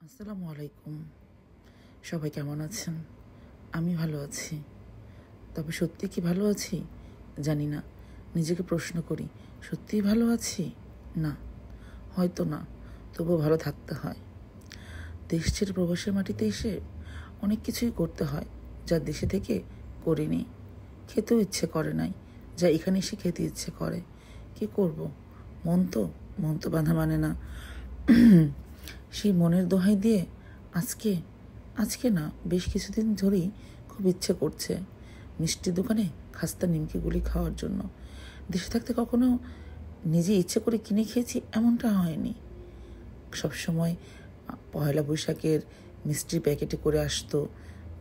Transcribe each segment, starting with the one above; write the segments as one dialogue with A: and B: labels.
A: আসসালামু আলাইকুম। সবাই কেমন আছেন? আমি ভালো আছি। তবে সত্যি কি ভালো আছি জানি না। নিজেকে প্রশ্ন করি, সত্যিই ভালো আছি? না, হয়তো না, তবুও ভালো থাকতে হয়। দেশ ছেড়ে প্রবাসের মাটিতে এসে অনেক কিছুই করতে হয় যা দেশে থেকে করিনি। খেতেও ইচ্ছে করে নাই, যা এখানে এসে খেতে ইচ্ছে করে। কি করব, মন তো বাঁধা মানে না। সেই মনের দোহাই দিয়ে আজকে আজকে না, বেশ কিছুদিন ধরেই খুব ইচ্ছে করছে মিষ্টি দোকানে খাস্তা নিমকিগুলি খাওয়ার জন্য। দেশে থাকতে কখনো নিজে ইচ্ছে করে কিনে খেয়েছি এমনটা হয়নি। সবসময় পয়লা বৈশাখের মিষ্টির প্যাকেটে করে আসতো,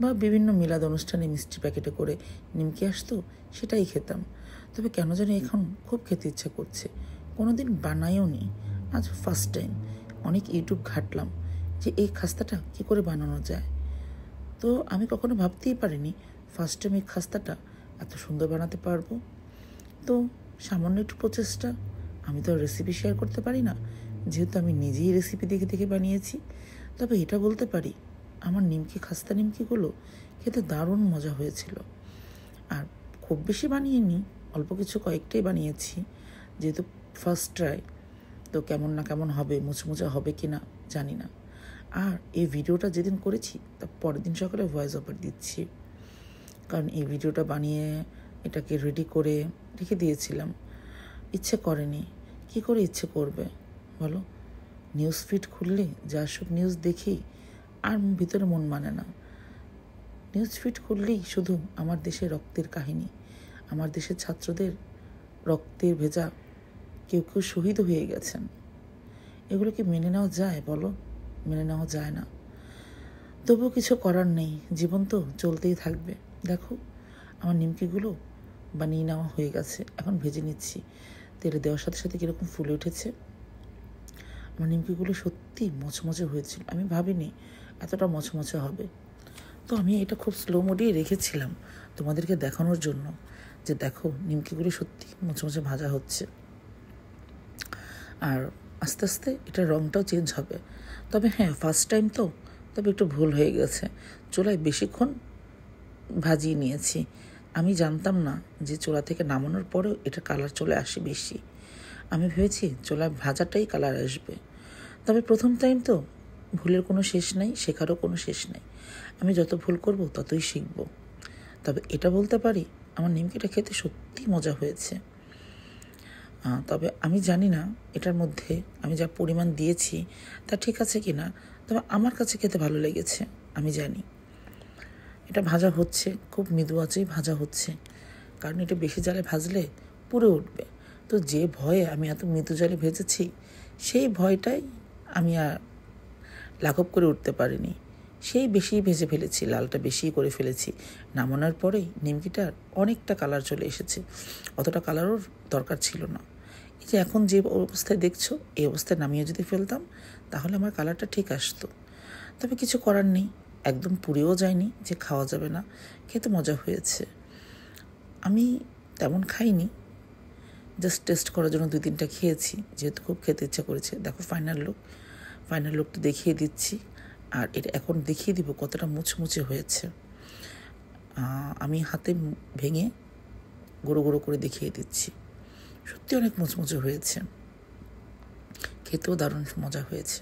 A: বা বিভিন্ন মিলাদ অনুষ্ঠানে মিষ্টি প্যাকেটে করে নিমকি আসতো, সেটাই খেতাম। তবে কেন জানি এখন খুব খেতে ইচ্ছে করছে। কোনোদিন বানাইও নি, আজ ফার্স্ট টাইম। অনেক ইউটিউব ঘাটলাম যে এই খাস্তাটা কী করে বানানো যায়। তো আমি কখনো ভাবতেই পারিনি ফার্স্ট টাইম এই খাস্তাটা এত সুন্দর বানাতে পারবো। তো সামান্য একটু প্রচেষ্টা, আমি তো রেসিপি শেয়ার করতে পারি না, যেহেতু আমি নিজেই রেসিপি দেখে দেখে বানিয়েছি। তবে এটা বলতে পারি, আমার খাস্তা নিমকিগুলো খেতে দারুণ মজা হয়েছিল। আর খুব বেশি বানিয়ে অল্প কিছু কয়েকটাই বানিয়েছি, যেহেতু ফার্স্ট ট্রাই। তো কেমন না কেমন হবে, মুচমুচা হবে কি না জানি না। আর এই ভিডিওটা যেদিন করেছি তার পরের দিন সকালে ভয়েস ওভার দিচ্ছি, কারণ এই ভিডিওটা বানিয়ে এটাকে রেডি করে রেখে দিয়েছিলাম। ইচ্ছে করেনি, কি করে ইচ্ছে করবে বলো? নিউজ ফিড খুললে যা সব নিউজ দেখি, আর ভিতরে মন মানে না। নিউজ ফিড খুললেই শুধু আমার দেশের রক্তের কাহিনী, আমার দেশের ছাত্রদের রক্তের ভেজা কেউ কেউ শহীদ হয়ে গেছেন। এগুলো কি মেনে নেওয়া যায় বলো? মেনে নেওয়া যায় না। তবুও কিছু করার নেই, জীবন তো চলতেই থাকবে। দেখো, আমার নিমকিগুলো বানিয়ে নেওয়া হয়ে গেছে, এখন ভেজে নিচ্ছি। তেলে দেওয়ার সাথে সাথে কীরকম ফুলে উঠেছে। আমার নিমকিগুলো সত্যি মচমচে হয়েছিল, আমি ভাবিনি এতটা মচমচে হবে। তো আমি এটা খুব স্লো মোডেই রেখেছিলাম তোমাদেরকে দেখানোর জন্য, যে দেখো নিমকিগুলো সত্যি মচমচে ভাজা হচ্ছে। আর আস্তে আস্তে এটার রঙটাও চেঞ্জ হবে। তবে হ্যাঁ, ফার্স্ট টাইম তো, তবে একটু ভুল হয়ে গেছে। চুলায় বেশিক্ষণ ভাজিয়ে নিয়েছি। আমি জানতাম না যে চুলা থেকে নামানোর পরেও এটা কালার চলে আসে বেশি। আমি ভেবেছি চুলায় ভাজাটাই কালার আসবে। তবে প্রথম টাইম তো, ভুলের কোনো শেষ নাই, শেখারও কোনো শেষ নাই। আমি যত ভুল করব ততই শিখব। তবে এটা বলতে পারি, আমার নিমকিটা খেতে সত্যি মজা হয়েছে। তবে আমি জানি না এটার মধ্যে আমি যা পরিমাণ দিয়েছি তা ঠিক আছে কি না, তবে আমার কাছে খেতে ভালো লেগেছে। আমি জানি এটা ভাজা হচ্ছে, খুব মৃদু আঁচেই ভাজা হচ্ছে, কারণ এটা বেশি জালে ভাজলে পুড়ে উঠবে। তো যে ভয়ে আমি এত মৃদু জালে ভেজেছি, সেই ভয়টাই আমি আর লাঘব করে উঠতে পারিনি। সেই বেশি ভেজে ফেলেছি, লালটা বেশি করে ফেলেছি। নামানোর পরেই নিমকিটার অনেকটা কালার চলে এসেছে, অতটা কালারও দরকার ছিল না। এই যে এখন যে অবস্থায় দেখছো, এই অবস্থায় নামিয়ে যদি ফেলতাম তাহলে আমার কালারটা ঠিক আসতো। তবে কিছু করার নেই, একদম পুড়েও যায়নি যে খাওয়া যাবে না, খেতে মজা হয়েছে। আমি তেমন খাইনি, জাস্ট টেস্ট করার জন্য 2-3টা খেয়েছি, যেহেতু খুব খেতে ইচ্ছা করেছে। দেখো ফাইনাল লুকটা দেখিয়ে দিচ্ছি। আর এটা এখন দেখিয়ে দিব কতটা মুচমুচে হয়েছে। আমি হাতে ভেঙে গুঁড়ো গুঁড়ো করে দেখিয়ে দিচ্ছি। সত্যি অনেক মুচমুচে হয়েছে, খেতেও দারুণ মজা হয়েছে।